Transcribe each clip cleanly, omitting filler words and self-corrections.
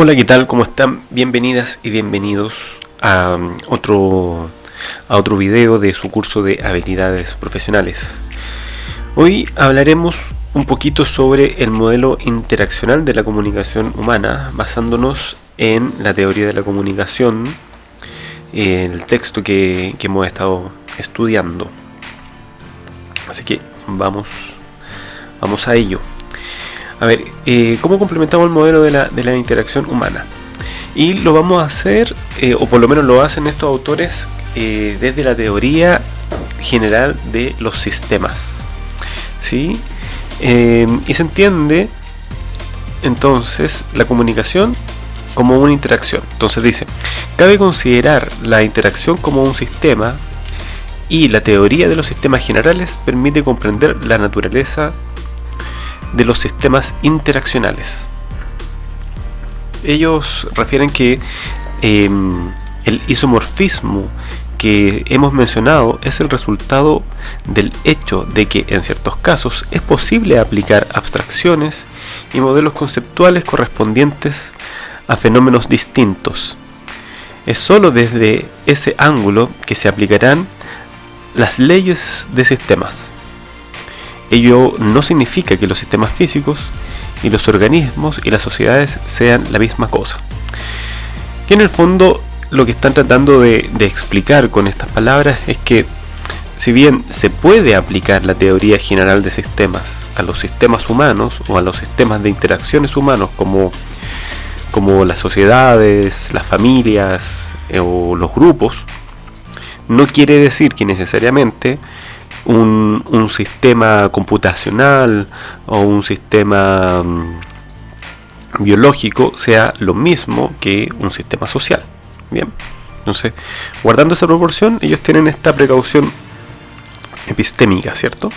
Hola, ¿qué tal? ¿Cómo están? Bienvenidas y bienvenidos a otro video de su curso de habilidades profesionales. Hoy hablaremos un poquito sobre el modelo interaccional de la comunicación humana, basándonos en la teoría de la comunicación, el texto que hemos estado estudiando. Así que vamos a ello. A ver, ¿cómo complementamos el modelo de la interacción humana? Y lo vamos a hacer, o por lo menos lo hacen estos autores, desde la teoría general de los sistemas, ¿sí? Y se entiende entonces la comunicación como una interacción. Entonces dice, cabe considerar la interacción como un sistema, y la teoría de los sistemas generales permite comprender la naturaleza de los sistemas interaccionales. Ellos refieren que el isomorfismo que hemos mencionado es el resultado del hecho de que en ciertos casos es posible aplicar abstracciones y modelos conceptuales correspondientes a fenómenos distintos. Es sólo desde ese ángulo que se aplicarán las leyes de sistemas. Ello no significa que los sistemas físicos y los organismos y las sociedades sean la misma cosa. Que en el fondo lo que están tratando de explicar con estas palabras es que si bien se puede aplicar la teoría general de sistemas a los sistemas humanos o a los sistemas de interacciones humanos como las sociedades, las familias o los grupos, no quiere decir que necesariamente un sistema computacional o un sistema biológico sea lo mismo que un sistema social. Bien, entonces, guardando esa proporción, ellos tienen esta precaución epistémica, ¿cierto?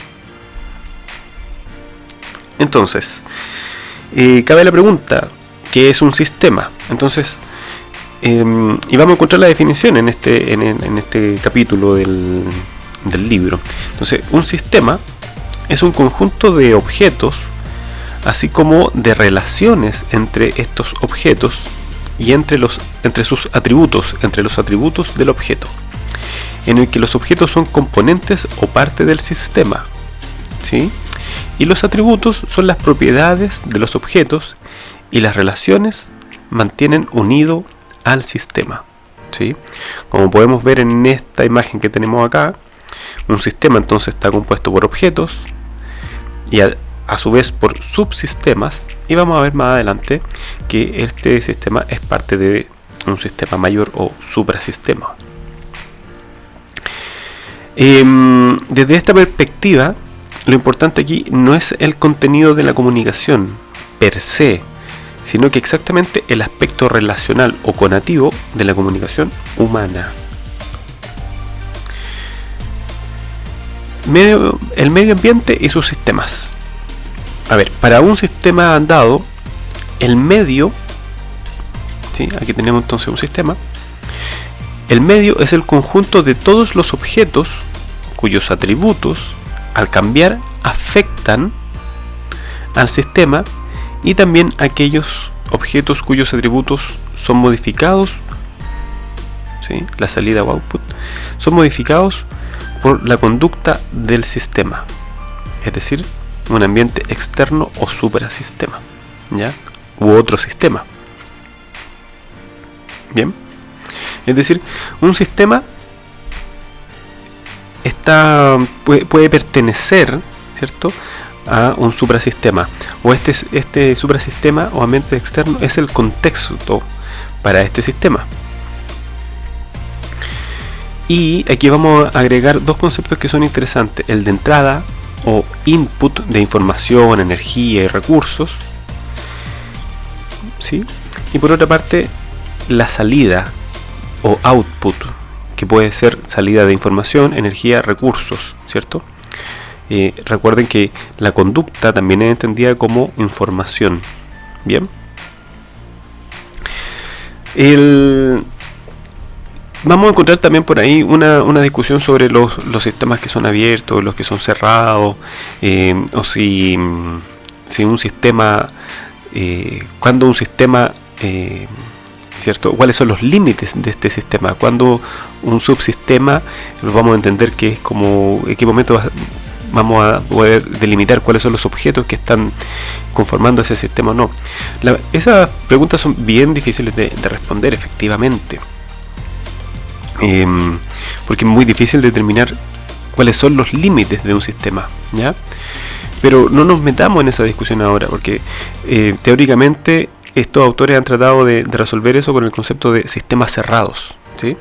Entonces, cabe la pregunta, ¿qué es un sistema? Entonces, y vamos a encontrar la definición en este capítulo del libro. Entonces, un sistema es un conjunto de objetos, así como de relaciones entre estos objetos y entre sus atributos, entre los atributos del objeto, en el que los objetos son componentes o parte del sistema, ¿sí? Y los atributos son las propiedades de los objetos y las relaciones mantienen unido al sistema, ¿sí? Como podemos ver en esta imagen que tenemos acá, un sistema entonces está compuesto por objetos y a su vez por subsistemas, y vamos a ver más adelante que este sistema es parte de un sistema mayor o suprasistema. Desde esta perspectiva, lo importante aquí no es el contenido de la comunicación per se, sino que exactamente el aspecto relacional o conativo de la comunicación humana. El medio ambiente y sus sistemas. A ver, para un sistema dado, el medio, ¿sí? Aquí tenemos entonces un sistema. El medio es el conjunto de todos los objetos cuyos atributos, al cambiar, afectan al sistema, y también aquellos objetos cuyos atributos son modificados, ¿sí? La salida o output, son modificados por la conducta del sistema, es decir, un ambiente externo o suprasistema, ¿ya? U otro sistema. Bien, es decir, un sistema puede pertenecer, ¿cierto?, a un suprasistema, o este suprasistema o ambiente externo es el contexto para este sistema. Y aquí vamos a agregar dos conceptos que son interesantes: el de entrada o input de información, energía y recursos, ¿sí? Y por otra parte, la salida o output, que puede ser salida de información, energía, recursos, ¿cierto? Recuerden que la conducta también es entendida como información. Bien, vamos a encontrar también por ahí una discusión sobre los sistemas que son abiertos, los que son cerrados, o si un sistema, cuando un sistema ¿cierto? ¿Cuáles son los límites de este sistema? Cuando un subsistema, lo vamos a entender que es como, en qué momento vamos a poder delimitar cuáles son los objetos que están conformando ese sistema o no. Esas preguntas son bien difíciles de responder, efectivamente, porque es muy difícil determinar cuáles son los límites de un sistema, ¿ya? Pero no nos metamos en esa discusión ahora, porque teóricamente estos autores han tratado de resolver eso con el concepto de sistemas cerrados, ¿sí?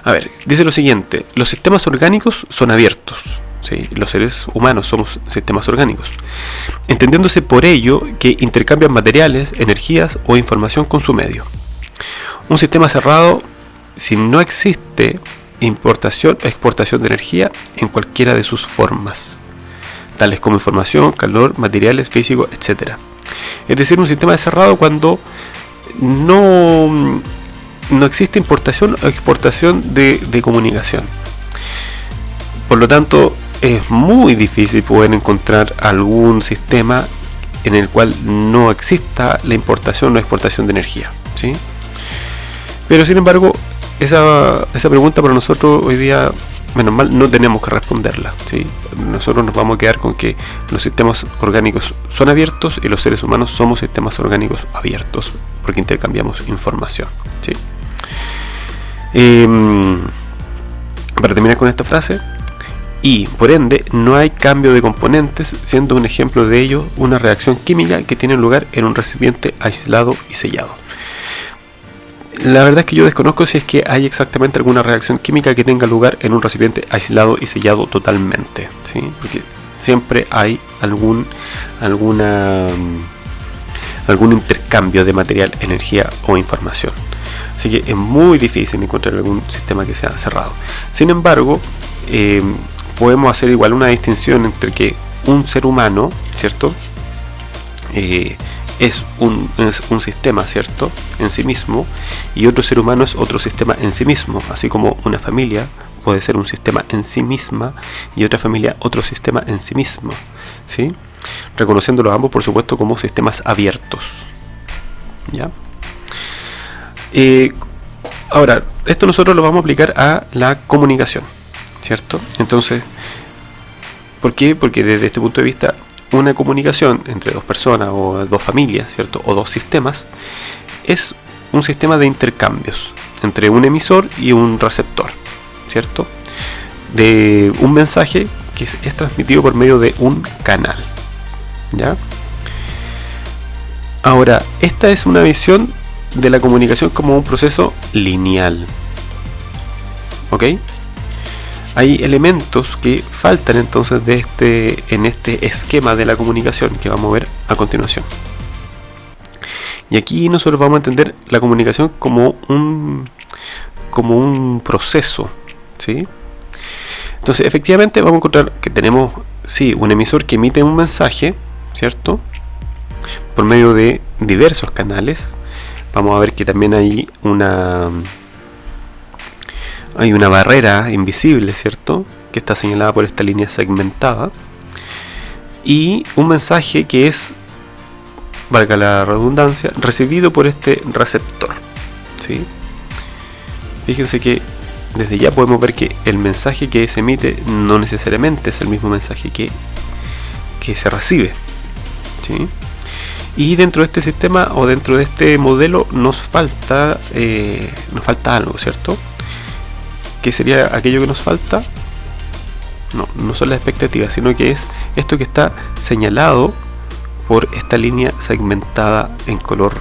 A ver, dice lo siguiente: los sistemas orgánicos son abiertos, ¿sí? Los seres humanos somos sistemas orgánicos, entendiéndose por ello que intercambian materiales, energías o información con su medio. Un sistema cerrado, si no existe importación o exportación de energía en cualquiera de sus formas, tales como información, calor, materiales físicos, etc. Es decir, un sistema cerrado cuando no existe importación o exportación de comunicación. Por lo tanto, es muy difícil poder encontrar algún sistema en el cual no exista la importación o exportación de energía, ¿sí? Pero sin embargo, esa pregunta para nosotros hoy día, menos mal, no tenemos que responderla, ¿sí? Nosotros nos vamos a quedar con que los sistemas orgánicos son abiertos y los seres humanos somos sistemas orgánicos abiertos porque intercambiamos información, ¿sí? Para terminar con esta frase: y por ende no hay cambio de componentes, siendo un ejemplo de ello una reacción química que tiene lugar en un recipiente aislado y sellado. La verdad es que yo desconozco si es que hay exactamente alguna reacción química que tenga lugar en un recipiente aislado y sellado totalmente, ¿sí? Porque siempre hay algún intercambio de material, energía o información. Así que es muy difícil encontrar algún sistema que sea cerrado. Sin embargo, podemos hacer igual una distinción entre que un ser humano, ¿cierto? Es un sistema, ¿cierto?, en sí mismo, y otro ser humano es otro sistema en sí mismo, así como una familia puede ser un sistema en sí misma y otra familia otro sistema en sí mismo, ¿sí? Reconociéndolos ambos, por supuesto, como sistemas abiertos, ¿ya? Ahora, esto nosotros lo vamos a aplicar a la comunicación, ¿cierto? Entonces, ¿por qué? Porque desde este punto de vista, una comunicación entre dos personas o dos familias, ¿cierto?, o dos sistemas, es un sistema de intercambios entre un emisor y un receptor, ¿cierto?, de un mensaje que es transmitido por medio de un canal, ¿ya? Ahora, esta es una visión de la comunicación como un proceso lineal, ¿ok? Hay elementos que faltan entonces en este esquema de la comunicación que vamos a ver a continuación. Y aquí nosotros vamos a entender la comunicación como un proceso, ¿sí? Entonces, efectivamente vamos a encontrar que tenemos, sí, un emisor que emite un mensaje, ¿cierto?, por medio de diversos canales. Vamos a ver que también hay una barrera invisible, ¿cierto?, que está señalada por esta línea segmentada, y un mensaje que es, valga la redundancia, recibido por este receptor, ¿sí? Fíjense que desde ya podemos ver que el mensaje que se emite no necesariamente es el mismo mensaje que se recibe, ¿sí? Y dentro de este sistema o dentro de este modelo nos falta algo, ¿cierto? ¿Qué sería aquello que nos falta? No son las expectativas, sino que es esto que está señalado por esta línea segmentada en color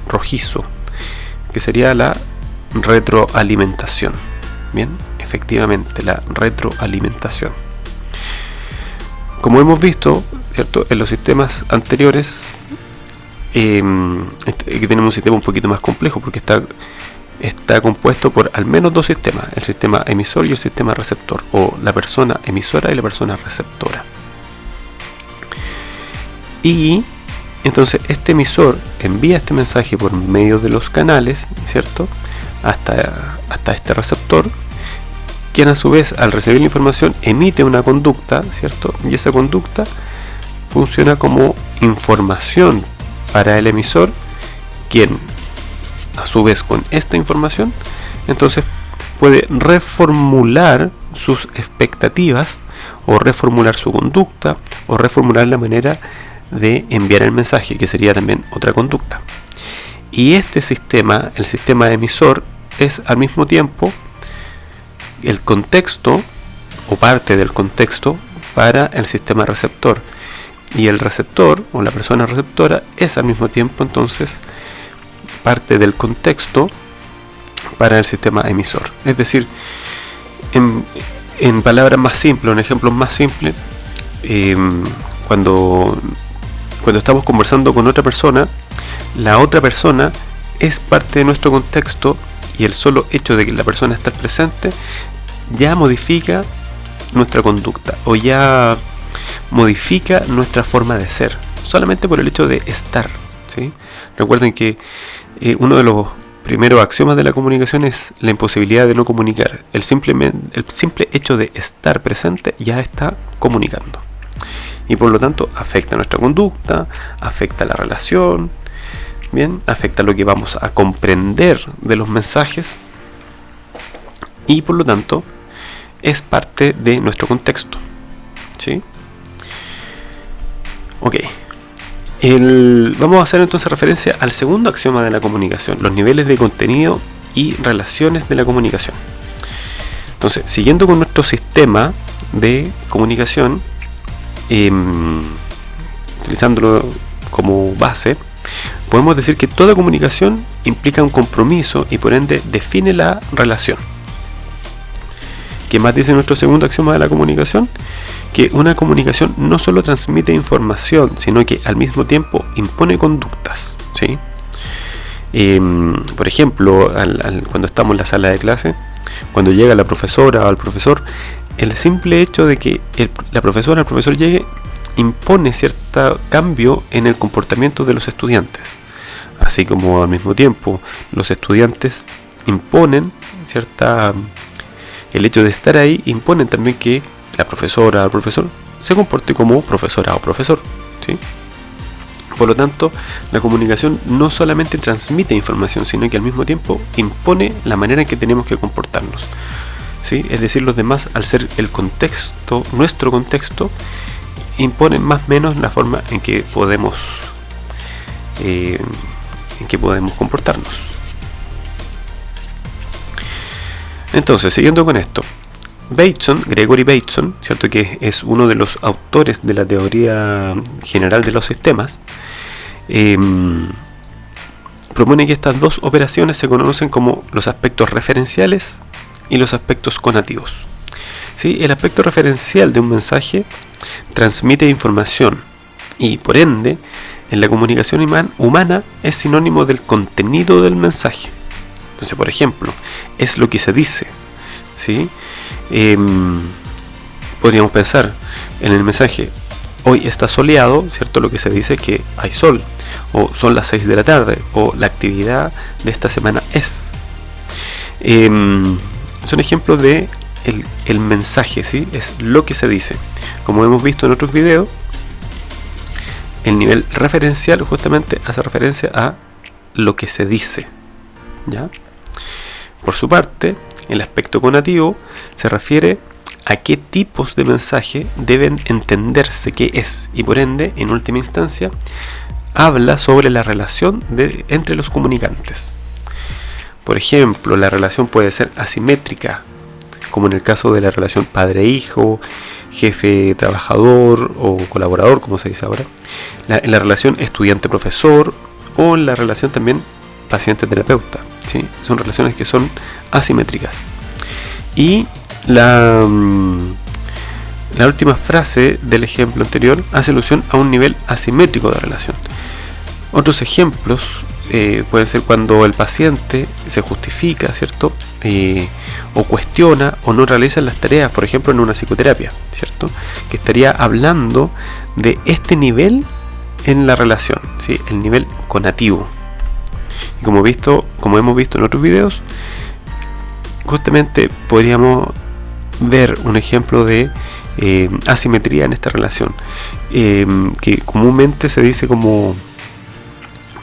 rojizo, que sería la retroalimentación. Bien, efectivamente, la retroalimentación. Como hemos visto, ¿cierto?, en los sistemas anteriores, que tenemos un sistema un poquito más complejo porque está compuesto por al menos dos sistemas: el sistema emisor y el sistema receptor, o la persona emisora y la persona receptora. Y entonces este emisor envía este mensaje por medio de los canales, ¿cierto?, hasta este receptor, quien a su vez, al recibir la información, emite una conducta, ¿cierto?, y esa conducta funciona como información para el emisor quien a su vez con esta información entonces puede reformular sus expectativas o reformular su conducta o reformular la manera de enviar el mensaje, que sería también otra conducta. Y este sistema, el sistema emisor, es al mismo tiempo el contexto o parte del contexto para el sistema receptor, y el receptor o la persona receptora es al mismo tiempo entonces parte del contexto para el sistema emisor. Es decir, en palabras más simples, en ejemplos más simples, cuando estamos conversando con otra persona, la otra persona es parte de nuestro contexto, y el solo hecho de que la persona esté presente ya modifica nuestra conducta o ya modifica nuestra forma de ser, solamente por el hecho de estar, ¿sí? Recuerden que uno de los primeros axiomas de la comunicación es la imposibilidad de no comunicar. El simple hecho de estar presente ya está comunicando, y por lo tanto afecta nuestra conducta, afecta la relación, bien, afecta lo que vamos a comprender de los mensajes, y por lo tanto es parte de nuestro contexto, ¿sí? Ok. Vamos a hacer entonces referencia al segundo axioma de la comunicación, los niveles de contenido y relaciones de la comunicación. Entonces, siguiendo con nuestro sistema de comunicación, utilizándolo como base, podemos decir que toda comunicación implica un compromiso y por ende define la relación. ¿Qué más dice nuestro segundo axioma de la comunicación? Que una comunicación no solo transmite información, sino que al mismo tiempo impone conductas, ¿sí? Por ejemplo, cuando estamos en la sala de clase, cuando llega la profesora o el profesor, el simple hecho de que la profesora o el profesor llegue impone cierto cambio en el comportamiento de los estudiantes, así como al mismo tiempo los estudiantes imponen el hecho de estar ahí impone también que la profesora o el profesor se comporte como profesora o profesor, ¿sí? Por lo tanto, la comunicación no solamente transmite información, sino que al mismo tiempo impone la manera en que tenemos que comportarnos, ¿sí? Es decir, los demás, al ser el contexto, nuestro contexto, imponen más o menos la forma en que podemos comportarnos. Entonces, siguiendo con esto, Gregory Bateson, ¿cierto?, que es uno de los autores de la teoría general de los sistemas, propone que estas dos operaciones se conocen como los aspectos referenciales y los aspectos conativos. ¿Sí? El aspecto referencial de un mensaje transmite información y, por ende, en la comunicación humana es sinónimo del contenido del mensaje. Entonces, por ejemplo, es lo que se dice, ¿sí? Podríamos pensar en el mensaje: hoy está soleado, ¿cierto? Lo que se dice es que hay sol, o son las 6 de la tarde, o la actividad de esta semana es. Son ejemplos de el mensaje, ¿sí? Es lo que se dice. Como hemos visto en otros videos, el nivel referencial justamente hace referencia a lo que se dice, ¿ya? Por su parte, el aspecto conativo se refiere a qué tipos de mensaje deben entenderse qué es, y por ende, en última instancia, habla sobre la relación entre los comunicantes. Por ejemplo, la relación puede ser asimétrica, como en el caso de la relación padre-hijo, jefe-trabajador o colaborador, como se dice ahora, en la relación estudiante-profesor, o en la relación también paciente-terapeuta, ¿sí? Son relaciones que son asimétricas. Y la última frase del ejemplo anterior hace alusión a un nivel asimétrico de relación. Otros ejemplos pueden ser cuando el paciente se justifica, ¿cierto? O cuestiona o no realiza las tareas, por ejemplo en una psicoterapia, ¿cierto? Que estaría hablando de este nivel en la relación, ¿sí? El nivel conativo. Y como hemos visto en otros videos, justamente podríamos ver un ejemplo de asimetría en esta relación, que comúnmente se dice como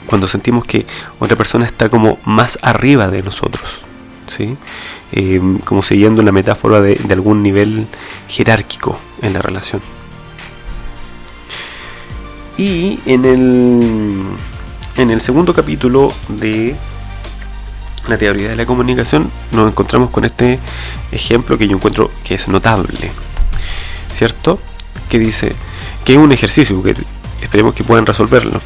cuando sentimos que otra persona está como más arriba de nosotros, ¿sí? Como siguiendo la metáfora de algún nivel jerárquico en la relación. Y en el segundo capítulo de la teoría de la comunicación nos encontramos con este ejemplo que yo encuentro que es notable, ¿cierto? Que dice que es un ejercicio que esperemos que puedan resolverlo.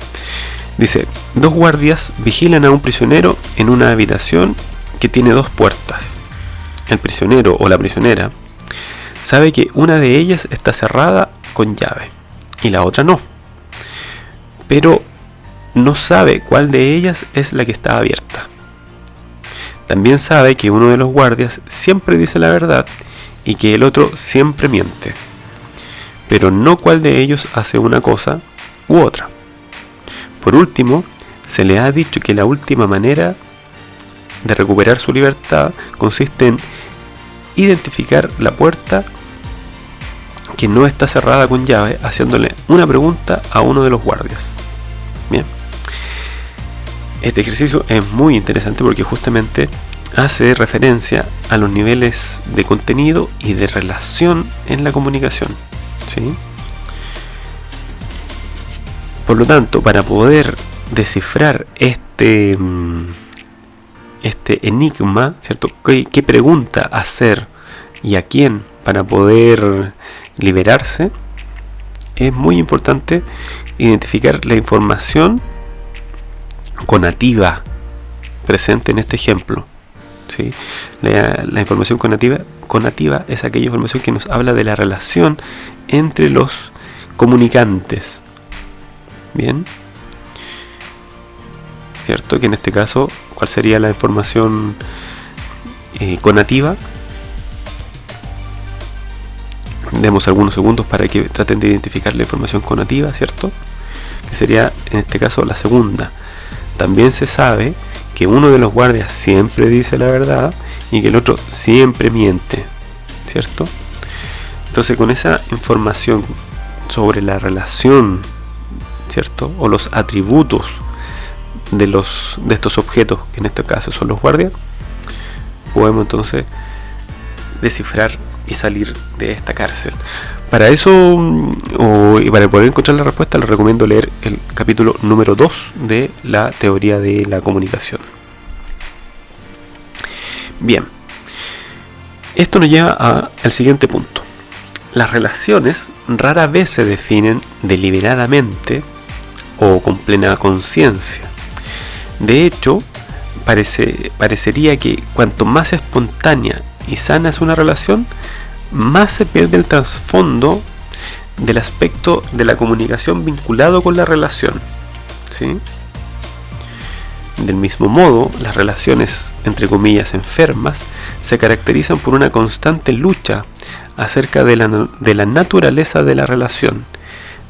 Dice: 2 guardias vigilan a un prisionero en una habitación que tiene 2 puertas. El prisionero o la prisionera sabe que una de ellas está cerrada con llave y la otra no, pero no sabe cuál de ellas es la que está abierta. También sabe que uno de los guardias siempre dice la verdad y que el otro siempre miente, pero no cuál de ellos hace una cosa u otra. Por último, se le ha dicho que la última manera de recuperar su libertad consiste en identificar la puerta que no está cerrada con llave, haciéndole una pregunta a uno de los guardias. Bien. Este ejercicio es muy interesante porque justamente hace referencia a los niveles de contenido y de relación en la comunicación, ¿sí? Por lo tanto, para poder descifrar este enigma, ¿cierto? ¿Qué pregunta hacer y a quién para poder liberarse? Es muy importante identificar la información conativa presente en este ejemplo, ¿sí? La información conativa es aquella información que nos habla de la relación entre los comunicantes. Bien, ¿cierto? Que en este caso, ¿cuál sería la información conativa? Demos algunos segundos para que traten de identificar la información conativa, ¿cierto? Que sería en este caso la segunda. También se sabe que uno de los guardias siempre dice la verdad y que el otro siempre miente, ¿cierto? Entonces, con esa información sobre la relación, ¿cierto? O los atributos de estos objetos, que en este caso son los guardias, podemos entonces descifrar y salir de esta cárcel. Para eso, y para poder encontrar la respuesta, les recomiendo leer el capítulo número 2 de la teoría de la comunicación. Bien, esto nos lleva al siguiente punto. Las relaciones rara vez se definen deliberadamente o con plena conciencia. De hecho, parecería que cuanto más espontánea y sana es una relación, más se pierde el trasfondo del aspecto de la comunicación vinculado con la relación, ¿sí? Del mismo modo, las relaciones, entre comillas, enfermas, se caracterizan por una constante lucha acerca de la naturaleza de la relación,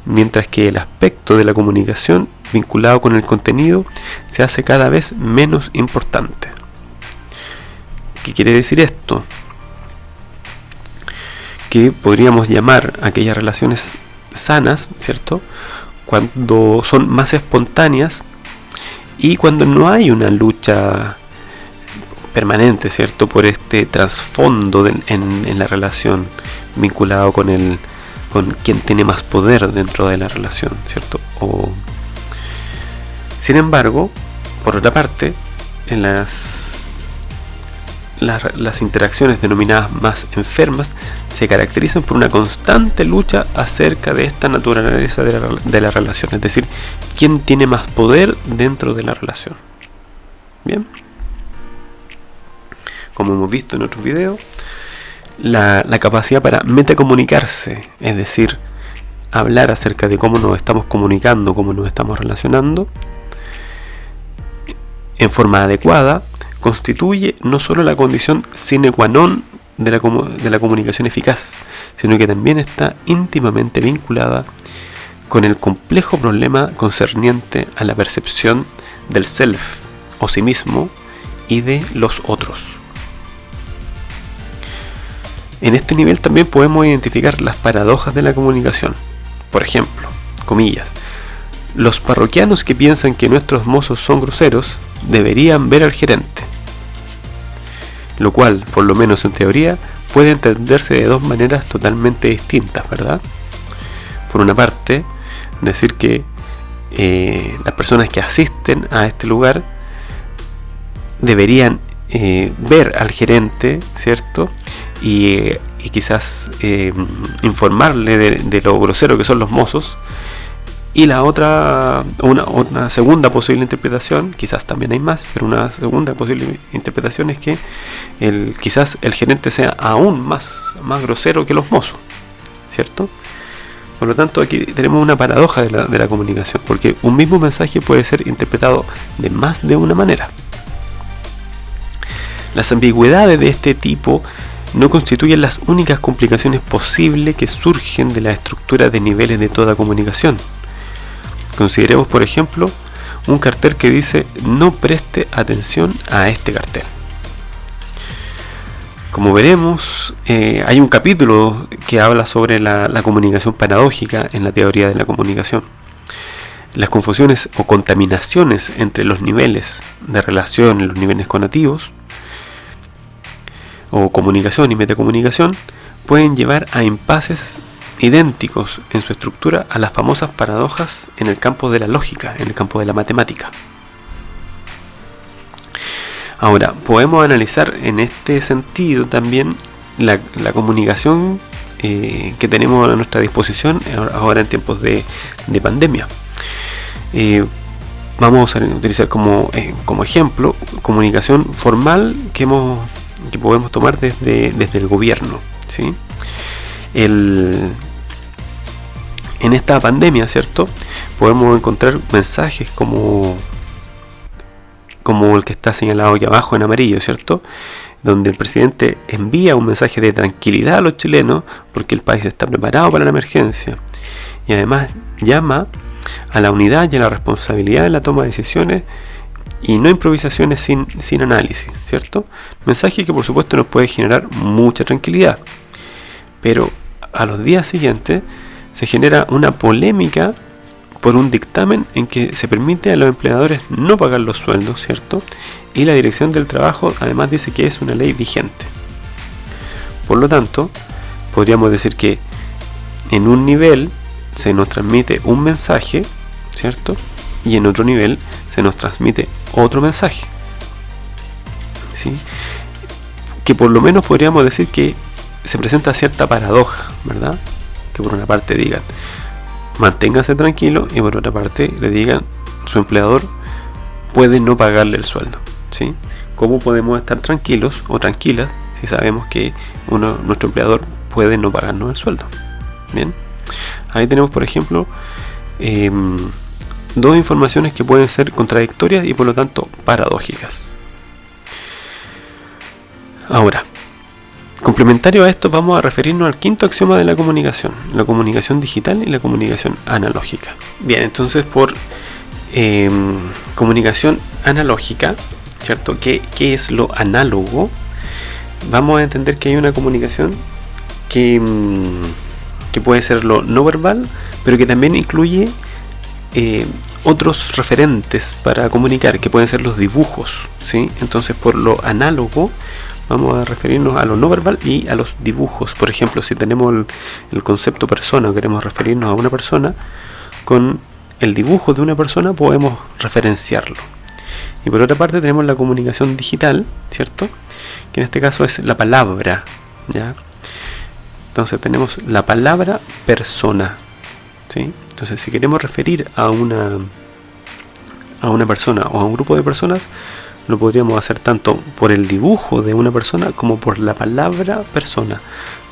mientras que el aspecto de la comunicación vinculado con el contenido se hace cada vez menos importante. ¿Qué quiere decir esto? Que podríamos llamar aquellas relaciones sanas, ¿cierto? Cuando son más espontáneas y cuando no hay una lucha permanente, ¿cierto? Por este trasfondo en la relación vinculado con quien tiene más poder dentro de la relación, ¿cierto? Sin embargo, por otra parte, en las interacciones denominadas más enfermas se caracterizan por una constante lucha acerca de esta naturaleza de la relación, es decir, quién tiene más poder dentro de la relación. Bien, como hemos visto en otros videos, la capacidad para metacomunicarse, es decir, hablar acerca de cómo nos estamos comunicando, cómo nos estamos relacionando en forma adecuada, constituye no solo la condición sine qua non de la comunicación eficaz, sino que también está íntimamente vinculada con el complejo problema concerniente a la percepción del self o sí mismo y de los otros. En este nivel también podemos identificar las paradojas de la comunicación. Por ejemplo, comillas, Los parroquianos que piensan que nuestros mozos son groseros deberían ver al gerente, lo cual, por lo menos en teoría, puede entenderse de dos maneras totalmente distintas, ¿verdad? Por una parte, decir que las personas que asisten a este lugar deberían ver al gerente, ¿cierto? Y quizás informarle de lo grosero que son los mozos. Y la otra, una segunda posible interpretación, quizás también hay más, pero una segunda posible interpretación es que quizás el gerente sea aún más grosero que los mozos, ¿cierto? Por lo tanto, aquí tenemos una paradoja de la comunicación, porque un mismo mensaje puede ser interpretado de más de una manera. Las ambigüedades de este tipo no constituyen las únicas complicaciones posibles que surgen de la estructura de niveles de toda comunicación. Consideremos, por ejemplo, un cartel que dice no preste atención a este cartel. Como veremos, hay un capítulo que habla sobre la comunicación paradójica en la teoría de la comunicación. Las confusiones o contaminaciones entre los niveles de relación y los niveles conativos, o comunicación y metacomunicación, pueden llevar a impases idénticos en su estructura a las famosas paradojas en el campo de la lógica, en el campo de la matemática. Ahora, podemos analizar en este sentido también la comunicación que tenemos a nuestra disposición ahora en tiempos de pandemia. Vamos a utilizar como ejemplo comunicación formal que podemos tomar desde el gobierno, ¿sí? En esta pandemia, ¿cierto? Podemos encontrar mensajes como el que está señalado aquí abajo en amarillo, ¿cierto? Donde el presidente envía un mensaje de tranquilidad a los chilenos porque el país está preparado para la emergencia y además llama a la unidad y a la responsabilidad en la toma de decisiones y no improvisaciones sin análisis, ¿cierto? Mensaje que por supuesto nos puede generar mucha tranquilidad, pero a los días siguientes se genera una polémica por un dictamen en que se permite a los empleadores no pagar los sueldos, ¿cierto? Y la Dirección del Trabajo además dice que es una ley vigente. Por lo tanto, podríamos decir que en un nivel se nos transmite un mensaje, ¿cierto? Y en otro nivel se nos transmite otro mensaje, ¿sí? Que por lo menos podríamos decir que se presenta cierta paradoja, ¿verdad? Que por una parte digan manténgase tranquilo y por otra parte le digan su empleador puede no pagarle el sueldo, ¿sí? ¿Cómo podemos estar tranquilos o tranquilas si sabemos que nuestro empleador puede no pagarnos el sueldo? Bien, ahí tenemos por ejemplo dos informaciones que pueden ser contradictorias y por lo tanto paradójicas. Ahora, complementario a esto, vamos a referirnos al quinto axioma de la comunicación digital y la comunicación analógica. Bien, entonces por comunicación analógica, ¿cierto? ¿Qué es lo análogo? Vamos a entender que hay una comunicación que puede ser lo no verbal, pero que también incluye otros referentes para comunicar, que pueden ser los dibujos, ¿sí? Entonces por lo análogo vamos a referirnos a lo no verbal y a los dibujos. Por ejemplo, si tenemos el concepto persona, queremos referirnos a una persona, con el dibujo de una persona podemos referenciarlo. Y por otra parte tenemos la comunicación digital, ¿cierto? Que en este caso es la palabra, ¿ya? Entonces tenemos la palabra persona, ¿sí? Entonces si queremos referir a una persona o a un grupo de personas, lo podríamos hacer tanto por el dibujo de una persona como por la palabra persona,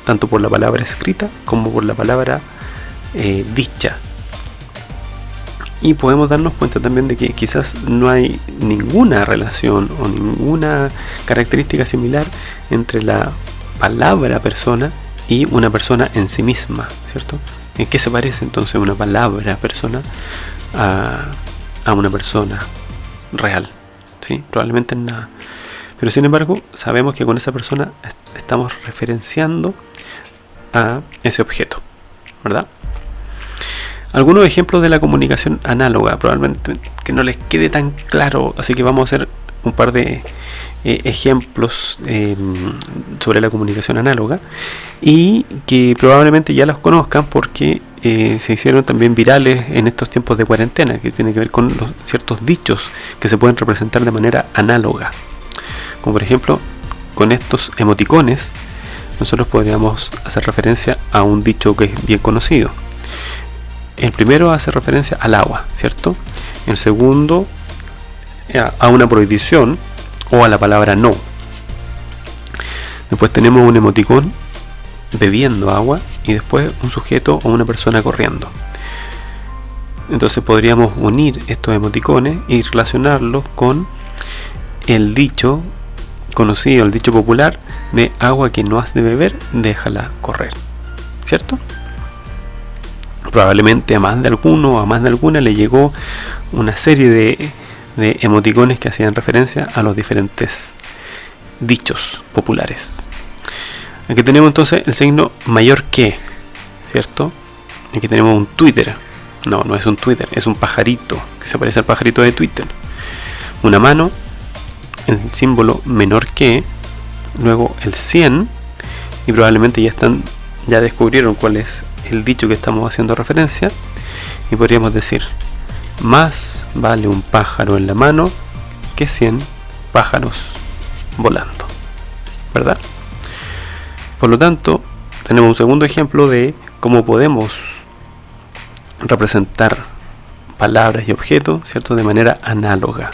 tanto por la palabra escrita como por la palabra dicha. Y podemos darnos cuenta también de que quizás no hay ninguna relación o ninguna característica similar entre la palabra persona y una persona en sí misma, ¿cierto? ¿En qué se parece entonces una palabra persona a una persona real? ¿Sí? Probablemente en nada. Pero sin embargo, sabemos que con esa persona estamos referenciando a ese objeto, ¿verdad? Algunos ejemplos de la comunicación análoga, probablemente que no les quede tan claro, así que vamos a hacer un par de ejemplos sobre la comunicación análoga y que probablemente ya los conozcan porque se hicieron también virales en estos tiempos de cuarentena, que tiene que ver con ciertos dichos que se pueden representar de manera análoga, como por ejemplo con estos emoticones. Nosotros podríamos hacer referencia a un dicho que es bien conocido. El primero hace referencia al agua, ¿cierto? El segundo a una prohibición o a la palabra no. Después tenemos un emoticón bebiendo agua y después un sujeto o una persona corriendo. Entonces podríamos unir estos emoticones y relacionarlos con el dicho conocido, el dicho popular de agua que no has de beber, déjala correr, ¿cierto? Probablemente a más de alguno o a más de alguna le llegó una serie de emoticones que hacían referencia a los diferentes dichos populares. Aquí tenemos entonces el signo mayor que, ¿cierto? Aquí tenemos un Twitter. No es un Twitter, es un pajarito que se parece al pajarito de Twitter. Una mano, el símbolo menor que, luego el 100, y probablemente ya descubrieron cuál es el dicho que estamos haciendo referencia, y podríamos decir: más vale un pájaro en la mano que 100 pájaros volando, ¿verdad? Por lo tanto, tenemos un segundo ejemplo de cómo podemos representar palabras y objetos, ¿cierto?, de manera análoga.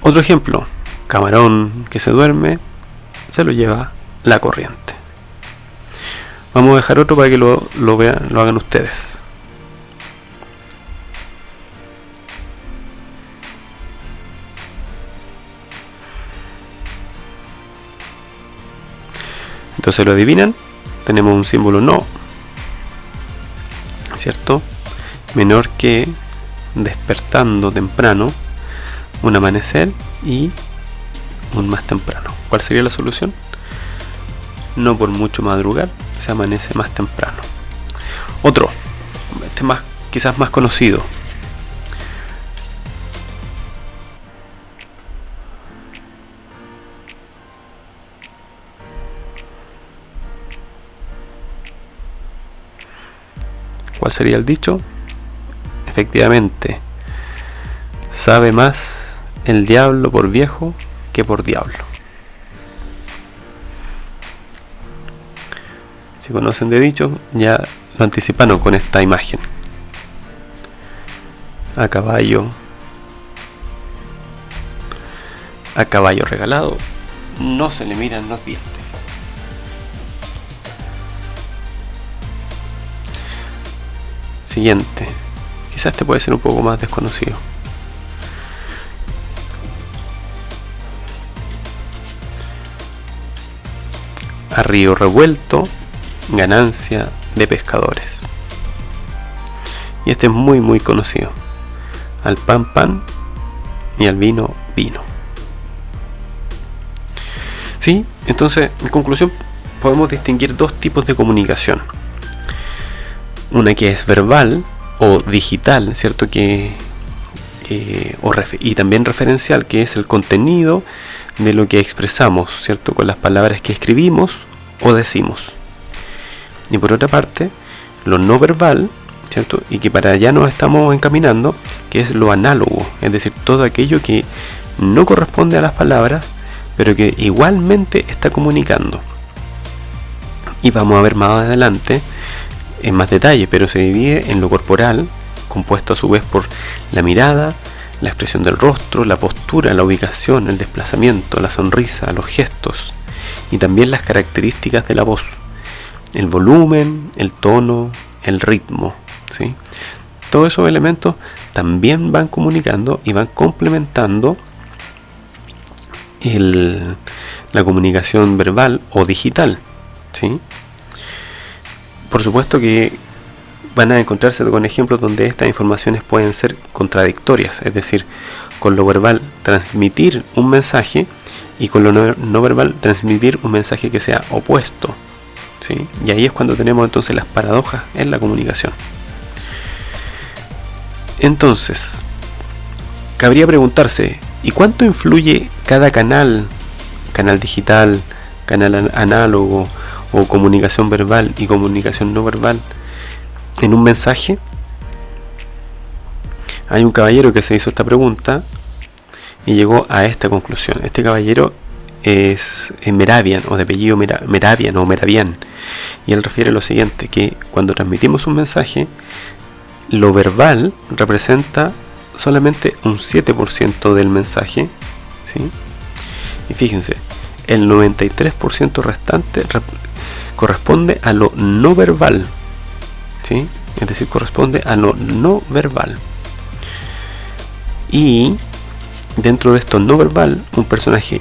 Otro ejemplo: camarón que se duerme, se lo lleva la corriente. Vamos a dejar otro para que lo vean, lo hagan ustedes. Entonces, ¿lo adivinan? Tenemos un símbolo no, ¿cierto? Menor que, despertando temprano, un amanecer y un más temprano. ¿Cuál sería la solución? No por mucho madrugar, se amanece más temprano. Otro, quizás más conocido. ¿Cuál sería el dicho? Efectivamente, sabe más el diablo por viejo que por diablo. Si conocen de dicho, ya lo anticiparon con esta imagen. A caballo regalado, no se le miran los dientes. Siguiente, quizás este puede ser un poco más desconocido. A río revuelto, ganancia de pescadores. Y este es muy muy conocido. Al pan pan y al vino vino. ¿Sí? Entonces, en conclusión, podemos distinguir dos tipos de comunicación. Una que es verbal o digital, ¿cierto? Y también referencial, que es el contenido de lo que expresamos, ¿cierto?, con las palabras que escribimos o decimos. Y por otra parte, lo no verbal, ¿cierto?, y que para allá nos estamos encaminando, que es lo análogo, es decir, todo aquello que no corresponde a las palabras, pero que igualmente está comunicando. Y vamos a ver más adelante en más detalle, pero se divide en lo corporal, compuesto a su vez por la mirada, la expresión del rostro, la postura, la ubicación, el desplazamiento, la sonrisa, los gestos, y también las características de la voz, el volumen, el tono, el ritmo, ¿sí? Todos esos elementos también van comunicando y van complementando la comunicación verbal o digital, ¿sí? Por supuesto que van a encontrarse con ejemplos donde estas informaciones pueden ser contradictorias, es decir, con lo verbal transmitir un mensaje y con lo no verbal transmitir un mensaje que sea opuesto, ¿sí? Y ahí es cuando tenemos entonces las paradojas en la comunicación. Entonces, cabría preguntarse, ¿y cuánto influye cada canal digital, canal análogo o comunicación verbal y comunicación no verbal en un mensaje? Hay un caballero que se hizo esta pregunta y llegó a esta conclusión. Este caballero es Mehrabian, o de apellido Mehrabian o Mehrabian, y él refiere lo siguiente, que cuando transmitimos un mensaje, lo verbal representa solamente un 7% del mensaje, ¿sí? Y fíjense, el 93% restante corresponde a lo no verbal, ¿sí? Es decir, corresponde a lo no verbal. Y dentro de esto no verbal, un porcentaje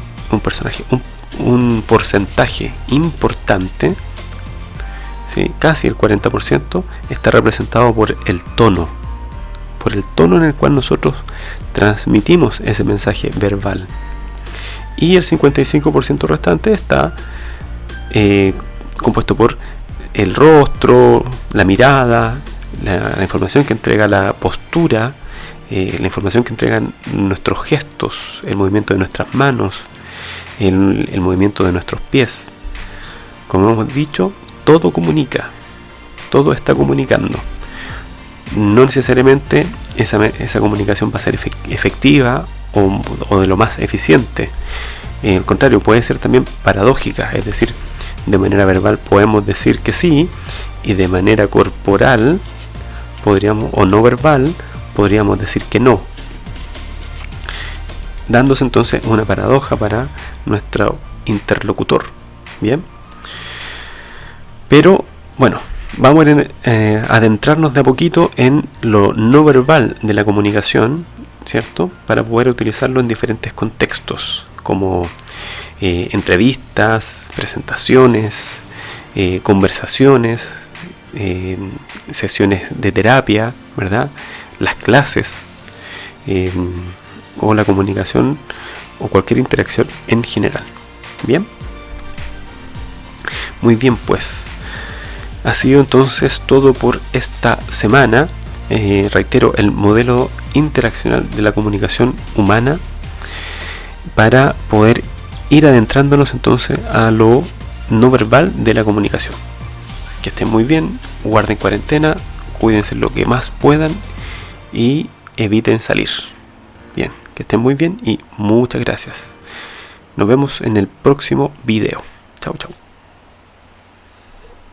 importante, ¿sí? Casi el 40%, está representado por el tono en el cual nosotros transmitimos ese mensaje verbal. Y el 55% restante está compuesto por el rostro, la mirada, la información que entrega la postura, la información que entregan nuestros gestos, el movimiento de nuestras manos, el movimiento de nuestros pies. Como hemos dicho, todo comunica, todo está comunicando. No necesariamente esa comunicación va a ser efectiva o de lo más eficiente. Al contrario, puede ser también paradójica, es decir, de manera verbal podemos decir que sí, y de manera corporal podríamos, o no verbal, podríamos decir que no, dándose entonces una paradoja para nuestro interlocutor. Bien, pero bueno, vamos a adentrarnos de a poquito en lo no verbal de la comunicación, ¿cierto? Para poder utilizarlo en diferentes contextos, como entrevistas, presentaciones, conversaciones, sesiones de terapia, ¿verdad? Las clases, o la comunicación o cualquier interacción en general. Bien, muy bien, pues ha sido entonces todo por esta semana. Reitero, el modelo interaccional de la comunicación humana, para poder ir adentrándonos entonces a lo no verbal de la comunicación. Que estén muy bien, guarden cuarentena, cuídense lo que más puedan y eviten salir. Bien, que estén muy bien y muchas gracias. Nos vemos en el próximo video. Chau, chau.